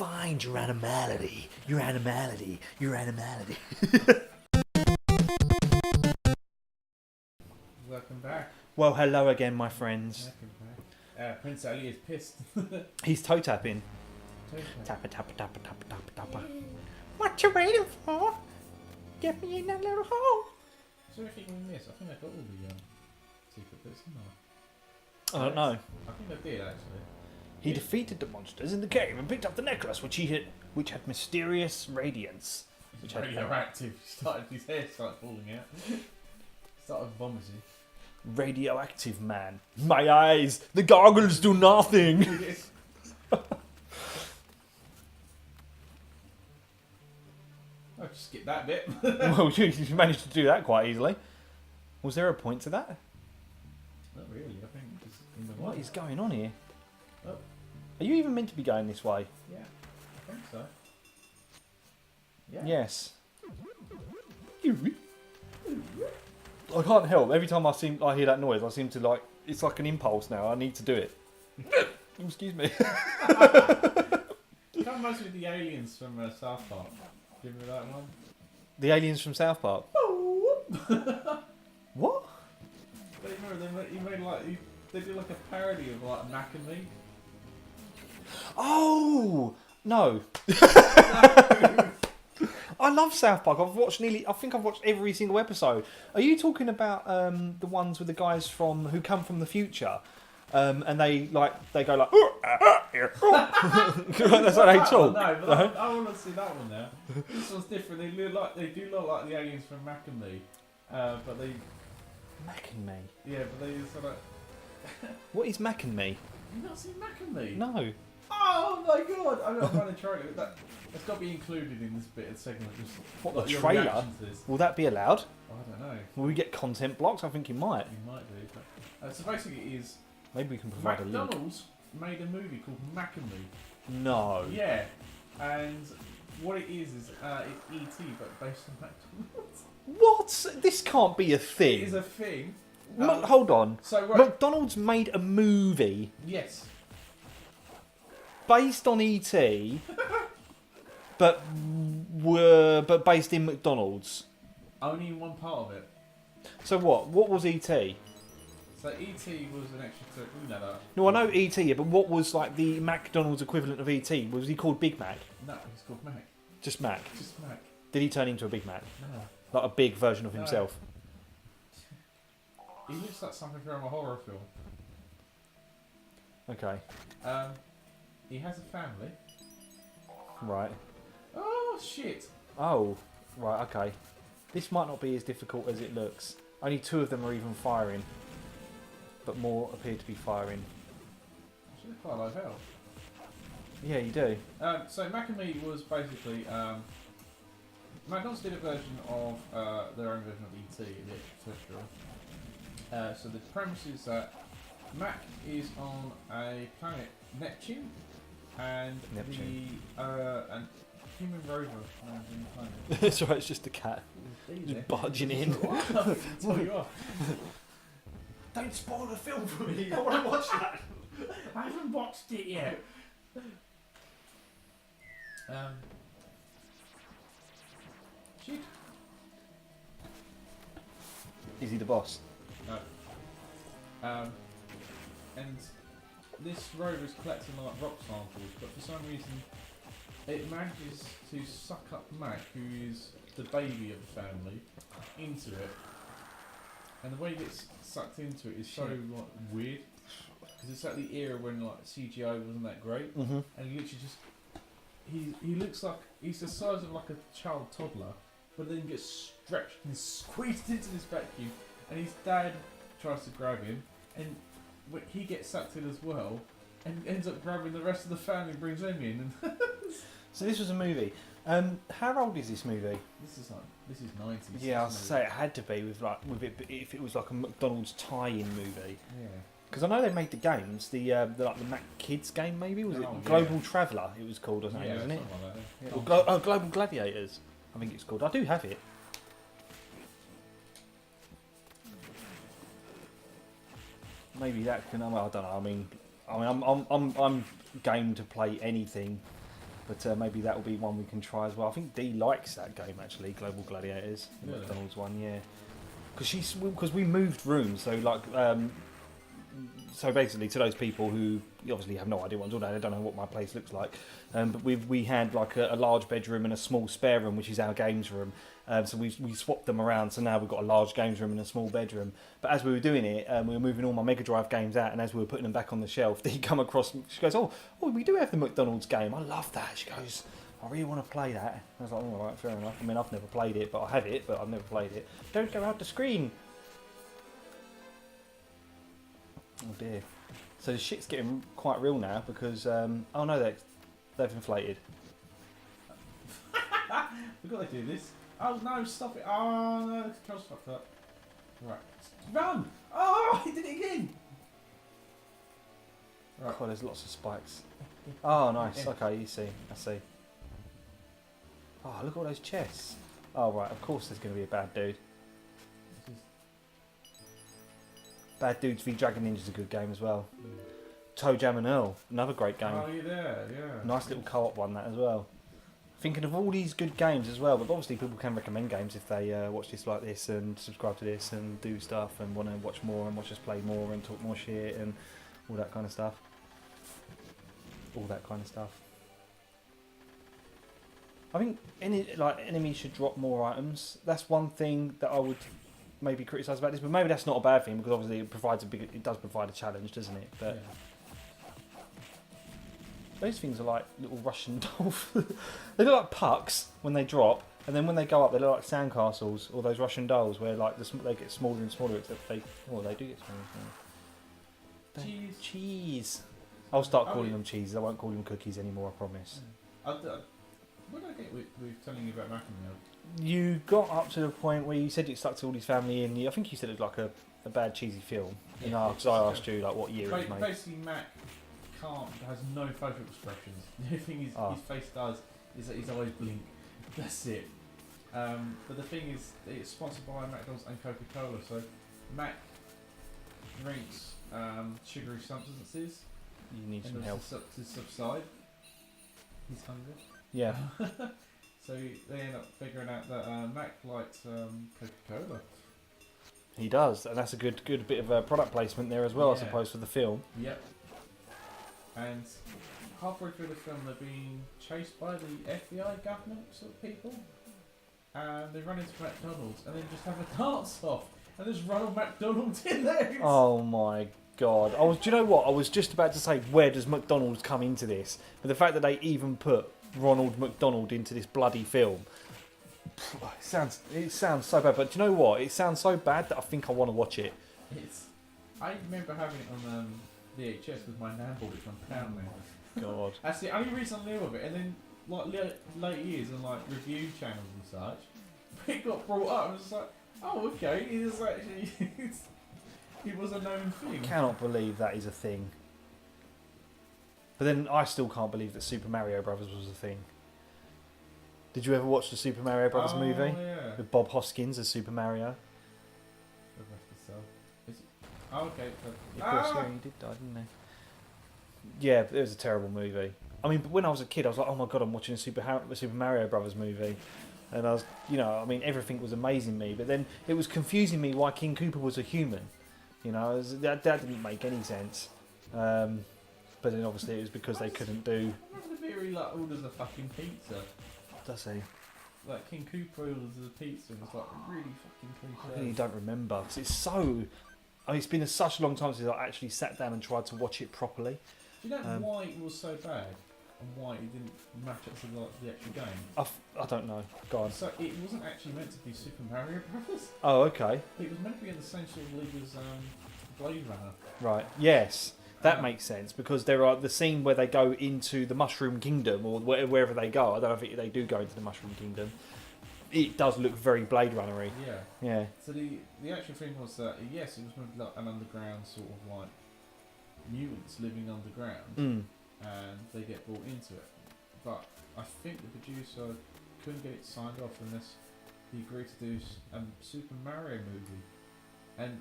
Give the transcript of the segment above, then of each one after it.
Find your animality. Your animality. Your animality. Welcome back. Well, hello again, my friends. Welcome back. Prince Ali is pissed. He's toe tapping. Toe Tappa, tappa, tappa, tappa, tappa, tappa. What you waiting for? Get me in that little hole. So if you can miss, I think I got all the secret bits, didn't I? I don't know. I think I did actually. He defeated the monsters in the cave and picked up the necklace, which had mysterious radiance. Which had radioactive. His hair started falling out. Started vomiting. Radioactive man. My eyes. The goggles do nothing. I'll just skip that bit. Well, you managed to do that quite easily. Was there a point to that? Not really. I think just in the What is going on here? Oh. Are you even meant to be going this way? Yeah, I think so. Yeah. Yes. I can't help. Every time I hear that noise, I seem to like. It's like an impulse now. I need to do it. Excuse me. Come most with the aliens from South Park. Give me that one. The aliens from South Park. What? But remember, they did like a parody of like Mac and Me. Oh no! I love South Park. I think I've watched every single episode. Are you talking about the ones with the guys who come from the future? And they go like, that's how they talk. No, but I want to see that one now. This one's different. They do look like the aliens from Mac and Me, but they. Mac and Me. Yeah, but they sort of. What is Mac and Me? You not seen Mac and Me? No. Oh my god! I'm gonna find a trailer. That's got to be included in this bit of segment. Just What, like the your trailer? reaction to this. Will that be allowed? I don't know. Will we get content blocks? I think you might. You might do. But, so basically, it is. Maybe we can provide a link. McDonald's made a movie called Mac and Me. No. Yeah, and what it is it's E.T. but based on McDonald's. What? This can't be a thing. It is a thing. Hold on. So right, McDonald's made a movie yes, based on E.T. but based in McDonald's. only in one part of it. So what? What was E.T.? So E.T. was an extra. You know that? No, I know E.T. But what was like the McDonald's equivalent of E.T.? Was he called Big Mac? No, it's called Mac. Just Mac. Just Mac. Did he turn into a Big Mac? No. Like a big version of No. himself? He looks like something from a horror film. Okay. He has a family. Right. Oh shit! Oh. Right. Okay. This might not be as difficult as it looks. Only 2 of them are even firing. But more appear to be firing. I should have quite like hell. Yeah, you do. So Mac and Me was basically McDonald's did a version of their own version of E.T. the extraterrestrial. So the premise is that Mac is on a planet Neptune, and Neptune. and human rover lands on the planet. It's alright, it's just a cat. Just barging in. Tell you off. Don't spoil the film for me. I want to watch that. I haven't watched it yet. Shit. Is he the boss? No. And this rover is collecting like rock samples, but for some reason it manages to suck up Mac, who is the baby of the family, into it. And the way he gets sucked into it is so like weird, because it's at the era when like CGI wasn't that great, Mm-hmm. and he literally just he looks like he's the size of like a child toddler, but then gets stretched and squeezed into this vacuum, and his dad tries to grab him, and he gets sucked in as well, and ends up grabbing the rest of the family and brings them in. And So this was a movie. How old is this movie? this is 90s. Yeah, I was say it had to be with it if it was like a McDonald's tie-in movie. Yeah. Because I know they made the games, the Mac Kids game maybe was it Oh, yeah. Global Traveller? It was called, or something, Yeah, wasn't it? something like that, yeah. Or Global Gladiators, I think it's called. I do have it. Maybe that can. I don't know. I mean, I'm game to play anything But maybe that will be one we can try as well. I think Dee likes that game actually, Global Gladiators, the Really? McDonald's one, yeah. Because we moved rooms, so like so basically to those people who obviously have no idea what I'm talking about, they don't know what my place looks like. But we had like a large bedroom and a small spare room, which is our games room. So we swapped them around. So now we've got a large games room and a small bedroom. But as we were doing it, we were moving all my Mega Drive games out, and as we were putting them back on the shelf, they come across. She goes, "Oh, we do have the McDonald's game. I love that." She goes, "I really want to play that." I was like, "All right, fair enough." I mean, I've never played it, but I have it, but I've never played it. Don't go out the screen. Oh dear. So the shit's getting quite real now because oh no, they've inflated. We've got to do this. Oh no, stop it. Oh no, the control's fucked up. Right. Run! Oh, he did it again! Right. God, there's lots of spikes. Oh, nice. Okay, you see. I see. Oh, look at all those chests. Oh, right. Of course there's going to be a bad dude. Bad Dudes v Dragon Ninja is a good game as well. Toe Jam and Earl, another great game. Oh, you're there, yeah. Nice little co-op one, that as well. Thinking of all these good games as well, but obviously people can recommend games if they watch this like this and subscribe to this and do stuff and want to watch more and watch us play more and talk more shit and all that kind of stuff. All that kind of stuff. I think enemies should drop more items. That's one thing that I would maybe criticise about this, but maybe that's not a bad thing because obviously it does provide a challenge, doesn't it? But Yeah. those things are like little Russian dolls. They look like pucks when they drop, and then when they go up, they look like sandcastles or those Russian dolls where like they get smaller and smaller. Except they do get smaller and smaller. Cheese. I'll start calling them cheeses. I won't call them cookies anymore. I promise. What did I get with telling you about Mac and Milk? You got up to the point where you said it stuck to all his family, and I think you said it was like a bad cheesy film. Yeah, Because I asked you like what year it was made. Basically, Mac has no facial expressions. The only thing his face does is that his eyes blink. That's it. But the thing is, it's sponsored by McDonald's and Coca-Cola, so Mac drinks sugary substances. You need some and help. to subside. He's hungry. Yeah. So they end up figuring out that Mac likes Coca-Cola. He does, and that's a good bit of product placement there as well, I Yeah. suppose, for the film. Yep. And halfway through the film, they're being chased by the FBI government sort of people, and they run into McDonald's, and then just have a dance off, and there's Ronald McDonald in there. Oh my god! Do you know what? I was just about to say, where does McDonald's come into this? But the fact that they even put Ronald McDonald into this bloody film, it sounds so bad. But do you know what? It sounds so bad that I think I want to watch it. I remember having it on VHS with my nan bought it from Pound now. God. That's the only reason I knew of it. And then like late years and like review channels and such, it got brought up. And I was like, oh okay, it was a known thing. I cannot believe that is a thing. But then I still can't believe that Super Mario Brothers was a thing. Did you ever watch the Super Mario Brothers movie? Yeah. With Bob Hoskins as Super Mario? Oh, okay. Of course, yeah, he did die, didn't he? Yeah, it was a terrible movie. I mean, but when I was a kid, I was like, oh my god, I'm watching a Super Mario Brothers movie. And I was, everything was amazing me. But then it was confusing me why King Koopa was a human. That didn't make any sense. But then obviously it was because they couldn't do... Remember the bit where he like orders a fucking pizza? Does he? Like King Koopa orders a pizza and it's like really fucking I cliche. really don't remember. 'Cause it's so... it's been such a long time since I actually sat down and tried to watch it properly. Do you know why it was so bad? And why it didn't match up to the actual game? I don't know. Go on. So it wasn't actually meant to be Super Mario Brothers. Oh, okay. It was meant to be in the same sort of league as Blade Runner. Right. Yes. That makes sense because there are the scene where they go into the Mushroom Kingdom or wherever they go. I don't know if they do go into the Mushroom Kingdom. It does look very Blade Runner-y. Yeah. Yeah. So the actual thing was that yes, it was meant to be like an underground sort of like mutants living underground, and they get brought into it. But I think the producer couldn't get it signed off unless he agreed to do a Super Mario movie, and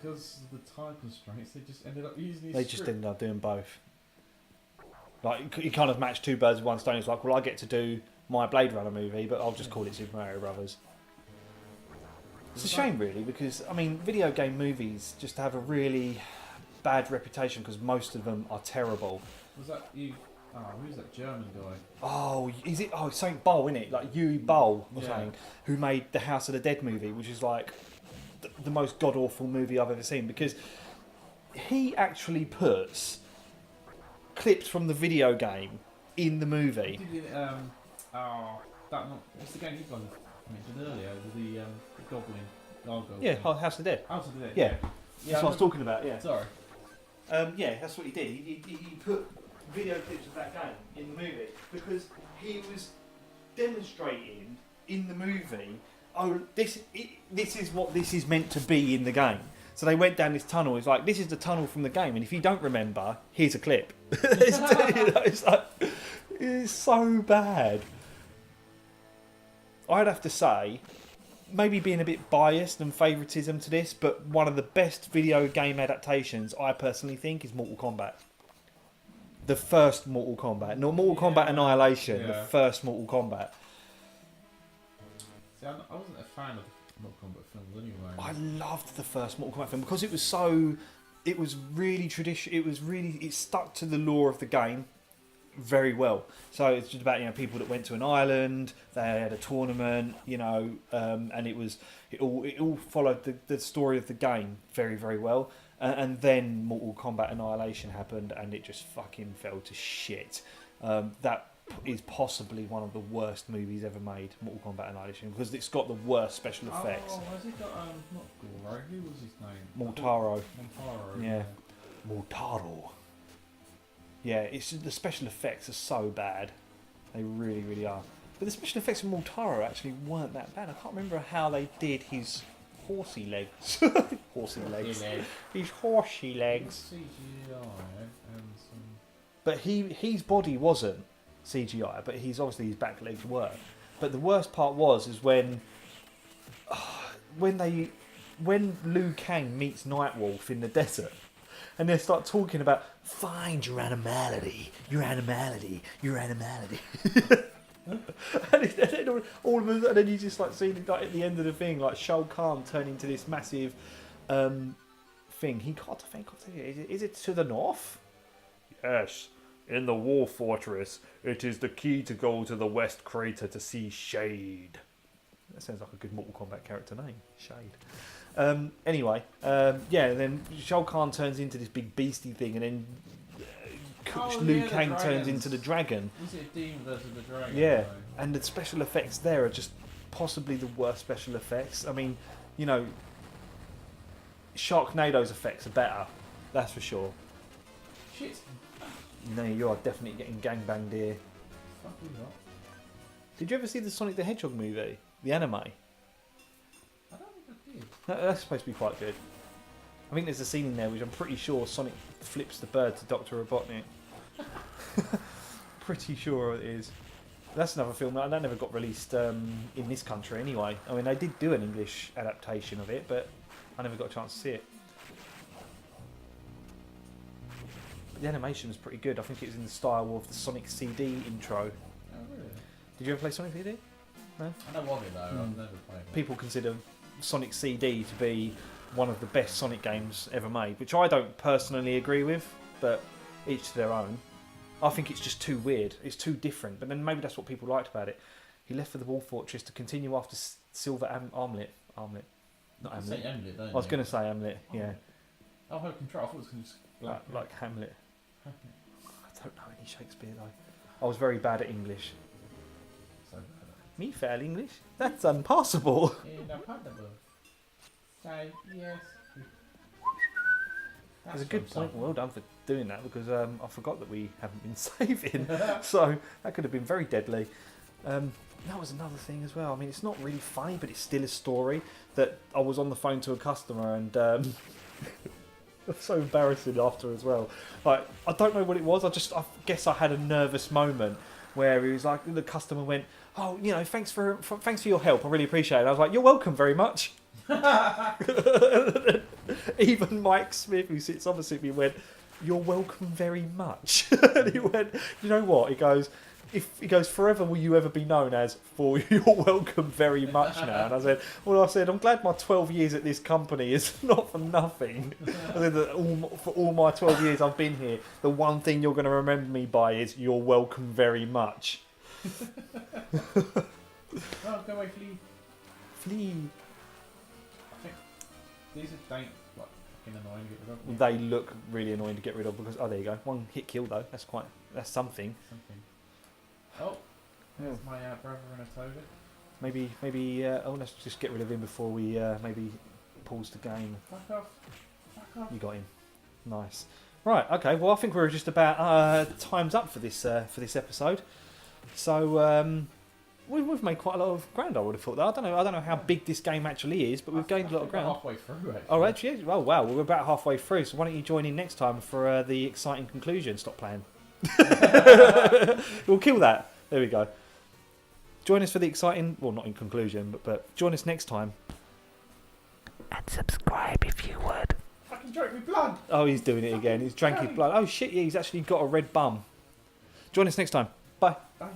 because of the time constraints, they just ended up using his They just ended up doing both. Like he kind of matched two birds with one stone. It's like, well, I get to do my Blade Runner movie, but I'll just call it Super Mario Brothers. It's a shame, really, because I mean, video game movies just have a really bad reputation because most of them are terrible. Was that you? Oh, who's that German guy? Oh, is it? Oh, it's something Boll, isn't it? Like Yui Boll or something, who made the House of the Dead movie, which is like the most god awful movie I've ever seen because he actually puts clips from the video game in the movie. What's the game you guys mentioned earlier? The Goblin. Gargoyle. Yeah, thing. House of the Dead. House of the Dead. Yeah. Yeah, That's what I was talking about. Yeah. Sorry. Yeah, that's what he did. He put video clips of that game in the movie because he was demonstrating in the movie. Oh, this is what this is meant to be in the game. So they went down this tunnel. It's like this is the tunnel from the game, and if you don't remember, here's a clip. It's like it's so bad. I'd have to say, maybe being a bit biased and favouritism to this, but one of the best video game adaptations I personally think is Mortal Kombat. The first Mortal Kombat, not Mortal Kombat Annihilation. The first Mortal Kombat. See, I wasn't a fan of Mortal Kombat films anyway. I loved the first Mortal Kombat film because it was so. It was really traditional. It stuck to the lore of the game very well. So it's just about people that went to an island. They had a tournament, and it all followed the story of the game very, very well. And then Mortal Kombat Annihilation happened, and it just fucking fell to shit. That is possibly one of the worst movies ever made, Mortal Kombat Annihilation, because it's got the worst special effects. Oh, has it got not Goro? Who was his name? Mortaro. Mortaro. Yeah. Mortaro. Yeah, it's the special effects are so bad. They really, really are. But the special effects of Mortaro actually weren't that bad. I can't remember how they did his horsey legs. Horsey legs. His horsey legs. CGI and some... But his body wasn't CGI, but his back legs were. But the worst part is when Liu Kang meets Nightwolf in the desert. And they start talking about find your animality. And then you just see at the end of the thing, like Shao Kahn turn into this massive thing. He can't think. Is it to the north? Yes, in the War Fortress. It is the key to go to the West Crater to see Shade. That sounds like a good Mortal Kombat character name, Shade. Anyway, then Shao Kahn turns into this big beastie thing, and then Liu Kang turns into the dragon. Was it Demon versus the Dragon? Yeah, and the special effects there are just possibly the worst special effects. I mean, Sharknado's effects are better, that's for sure. Shit. No, you are definitely getting gangbanged here. Fuck you not. Did you ever see the Sonic the Hedgehog movie, the anime? I don't think I did. That's supposed to be quite good. I think there's a scene in there which I'm pretty sure Sonic flips the bird to Dr. Robotnik. Pretty sure it is. That's another film that never got released in this country anyway. I mean, they did do an English adaptation of it, but I never got a chance to see it. But the animation was pretty good. I think it was in the style of the Sonic CD intro. Oh, really? Did you ever play Sonic CD? No? I know of it though, I've never played it. People consider Sonic CD to be one of the best Sonic games ever made, which I don't personally agree with, but each to their own. I think it's just too weird. It's too different. But then maybe that's what people liked about it. He left for the War Fortress to continue after Silver Armlet. Not You Hamlet. say Hamlet, don't you? I was going to say Hamlet, yeah. Oh, Hope Control. I thought it was going to just Like Hamlet. I don't know any Shakespeare though. I was very bad at English. So bad. Me fail English? That's impossible. Impossible. Say yes. That's a good point. Well done for doing that, because I forgot that we haven't been saving. So that could have been very deadly. That was another thing as well. I mean, it's not really funny, but it's still a story that I was on the phone to a customer and it was so embarrassing after as well. Like, I don't know what it was. I guess I had a nervous moment where he was like, the customer went, "Oh, thanks for your help. I really appreciate it." I was like, "You're welcome very much." Even Mike Smith, who sits opposite me, went, you're welcome very much. And he went, you know what? He goes, forever will you ever be known as for you're welcome very much now. And I said, I'm glad my 12 years at this company is not for nothing. I said that for all my 12 years I've been here, the one thing you're going to remember me by is you're welcome very much. Oh, go away, Flea. Flea. I think these are like fucking annoying to get rid of. They look really annoying to get rid of because there you go, one hit kill though. That's something. Oh, there's my brother and a toga. Maybe. Let's just get rid of him before we maybe pause the game. Fuck off. You got him. Nice. Right. Okay. Well, I think we're just about time's up for this episode. So we've made quite a lot of ground. I would have thought that. I don't know how big this game actually is, but we've gained a lot of ground. Halfway through. Actually. Oh, actually. Oh, wow. We're about halfway through. So why don't you join in next time for the exciting conclusion? Stop playing. We'll kill that. There we go. Join us for the exciting, well, not in conclusion, but join us next time. And subscribe if you would. Fucking drank me blood. Oh, he's doing it again. He's drank his blood. Oh shit, yeah, he's actually got a red bum. Join us next time. Bye. Bye.